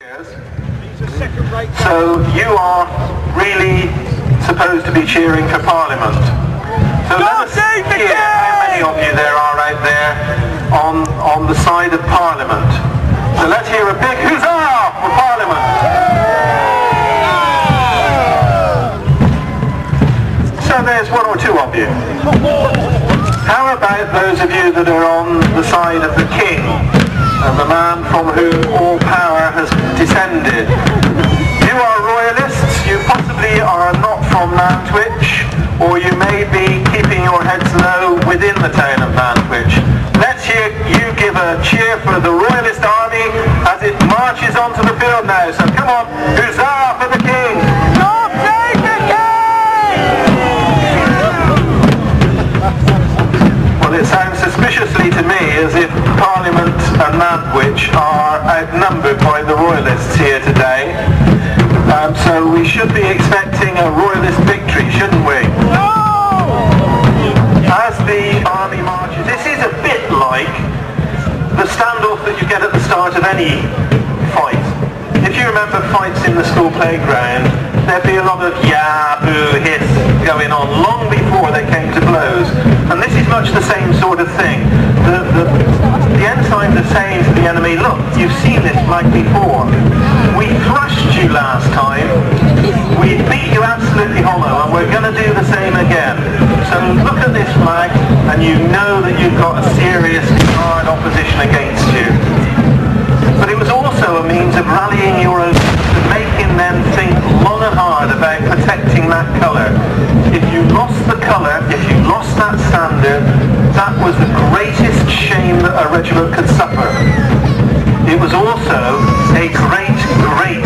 So you are really supposed to be cheering for Parliament. So let us hear how many of you there are out there on the side of Parliament. So let's hear a big huzzah for Parliament. So there's one or two of you. How about those of you that are on the side of the King, and the man from whom all power has descended? You are royalists, you possibly are not from Nantwich, or you may be keeping your heads low within the town of Nantwich. Let's hear you give a cheer for the Royalist Army as it marches onto the field now. So come on, huzzah for the King! God save the King! Well, it sounds suspiciously to me as if Parliament and Nantwich are outnumbered by the Royalists here today. So we should be expecting a Royalist victory, shouldn't we? No! As the army marches, this is a bit like the standoff that you get at the start of any fight. If you remember fights in the school playground, there'd be a lot of yah, boo, hiss going on long before they came to blows. And this is much the same sort of thing. The ensigns are saying to the enemy, look, you've seen this flag before. We thrashed you last time. We beat you absolutely hollow, and we're going to do the same again. So look at this flag, and you know that you've got a serious, hard opposition against you. But it was also a means of rallying your own, making them think long and hard about protecting that colour. If you lost the colour, if you lost that standard, that was the greatest shame that a regiment could suffer. It was also a great, great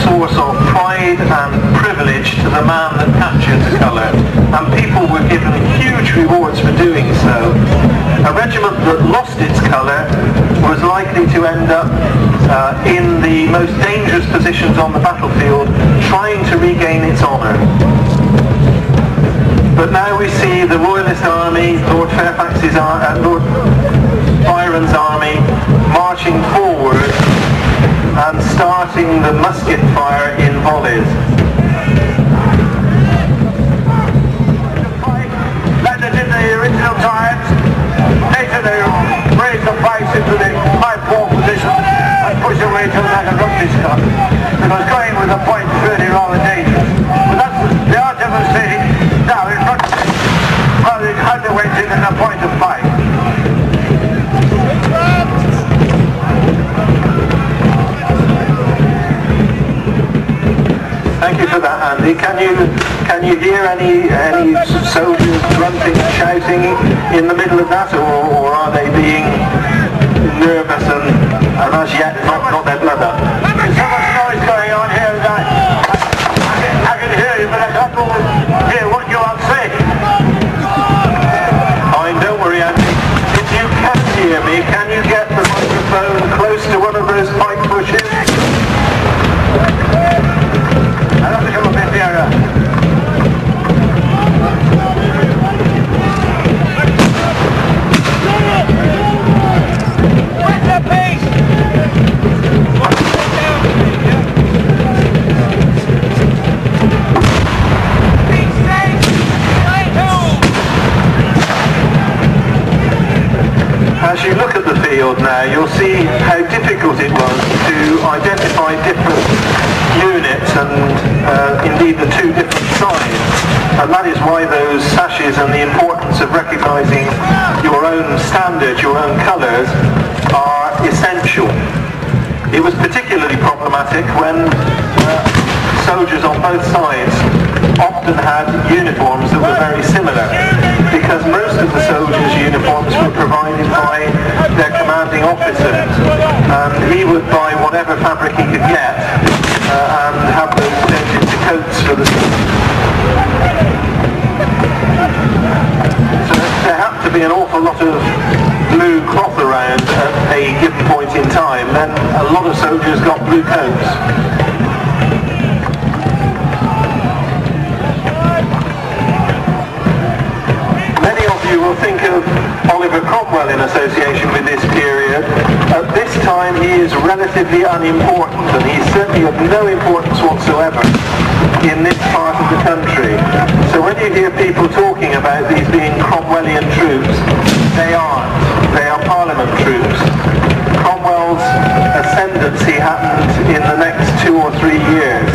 source of pride and privilege to the man that captured the colour, and people were given huge rewards for doing so. A regiment that lost its colour was likely to end up in the most dangerous positions on the battlefield, trying to regain its honour. But now we see the Royalist Army, Lord Byron's army, marching forward and starting the musket fire in volleys. Like they did the original times, later they raised the pikes into the high port position and pushed away to like a rugby scuff, because going with a point is really rather dangerous. But that's, they are demonstrating now in front of them how they had the weight in a point of pike. Thank you for that, Andy. Can you hear any soldiers grunting and shouting in the middle of that, or are they being nervous and as yet not got their blood up? There's so much noise going on here that I can hear you, but I can't always hear what you are saying. Fine, don't worry, Andy. If you can hear me, can you get the microphone close to one of those pike bushes? I'll have to come a bit nearer. Where's the piece? As you look at the field now, you'll see how difficult it was to identify different units and indeed the two different sides. And that is why those sashes and the importance of recognising your own standard, your own colours, are essential. It was particularly problematic when soldiers on both sides often had uniforms that were very similar, because most of the soldiers' uniforms were provided by their commanding officer, and he would buy whatever fabric he could get and have those turned into coats for the soldiers. So there had to be an awful lot of blue cloth around at a given point in time, then a lot of soldiers got blue coats. Many of you will think of Oliver Cromwell in association with this period. At this time time he is relatively unimportant, and he's certainly of no importance whatsoever in this part of the country. So when you hear people talking about these being Cromwellian troops, they aren't. They are Parliament troops. Cromwell's ascendancy happened in the next 2 or 3 years.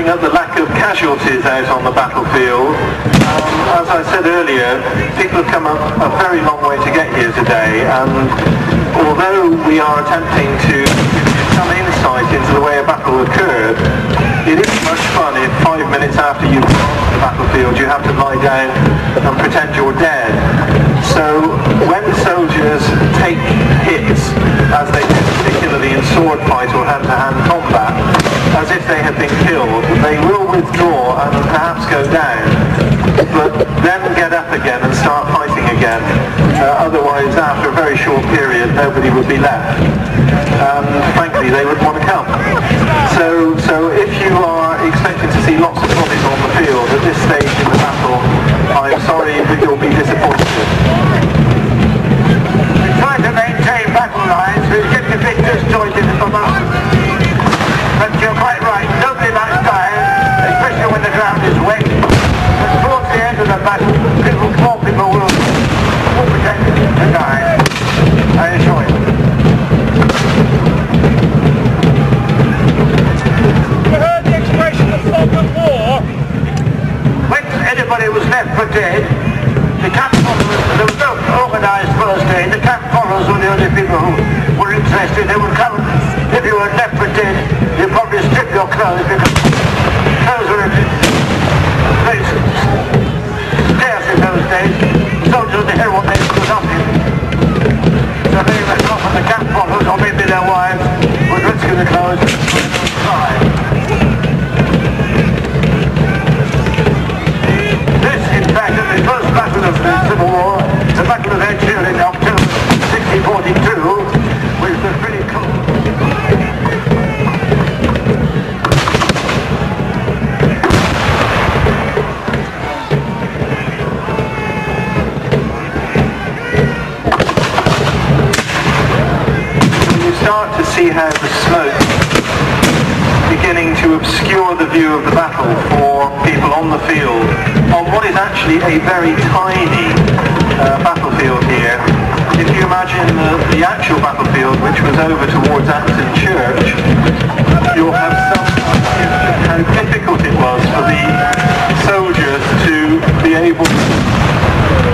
At the lack of casualties out on the battlefield. As I said earlier, people have come a very long way to get here today, and although we are attempting to give some insight into the way a battle occurred, it isn't much fun if 5 minutes after you've gone to the battlefield you have to lie down and pretend you're dead. So when soldiers take hits, as they do particularly in sword fight or hand-to-hand combat, as if they had been killed, they will withdraw and perhaps go down, but then get up again and start fighting again. Otherwise, after a very short period, nobody would be left. Frankly, they would want to come. So if you are expecting to see lots of bodies on the field at this stage in the battle, I'm sorry, but you'll be disappointed. We try to maintain battle lines, we're getting a bit disjointed at the moment. But you're quite right, nobody likes dying, especially when the ground is wet. But towards the end of the battle, more people will protect the dying. I assure you. You heard the expression of fog of war? When anybody was left for dead, the camp followers, there was no organised first aid, the camp followers were the only people who were interested. They would come, if you were left for dead, you'd probably strip your clothes because clothes were very scarce in those days. Soldiers didn't hear what they could do nothing. So they went off on the camp followers, or maybe their wives, would rescue the clothes and die. This, in fact, is the first battle of the Civil War, the Battle of Edgehill in October 1642, which was pretty cool. Start to see how the smoke beginning to obscure the view of the battle for people on the field on what is actually a very tiny battlefield here. If you imagine the actual battlefield, which was over towards Acton Church, you'll have some idea of how difficult it was for the soldiers to be able to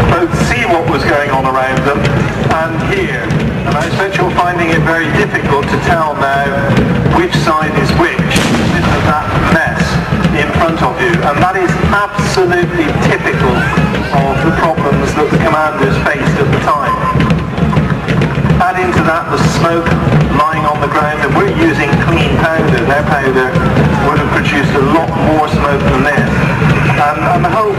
both see what was going on around them and hear. And I expect you're finding it very difficult to tell now which side is which in that mess in front of you. And that is absolutely typical of the problems that the commanders faced at the time. Add into that the smoke lying on the ground, and we're using clean powder. Their powder would have produced a lot more smoke than this. And the whole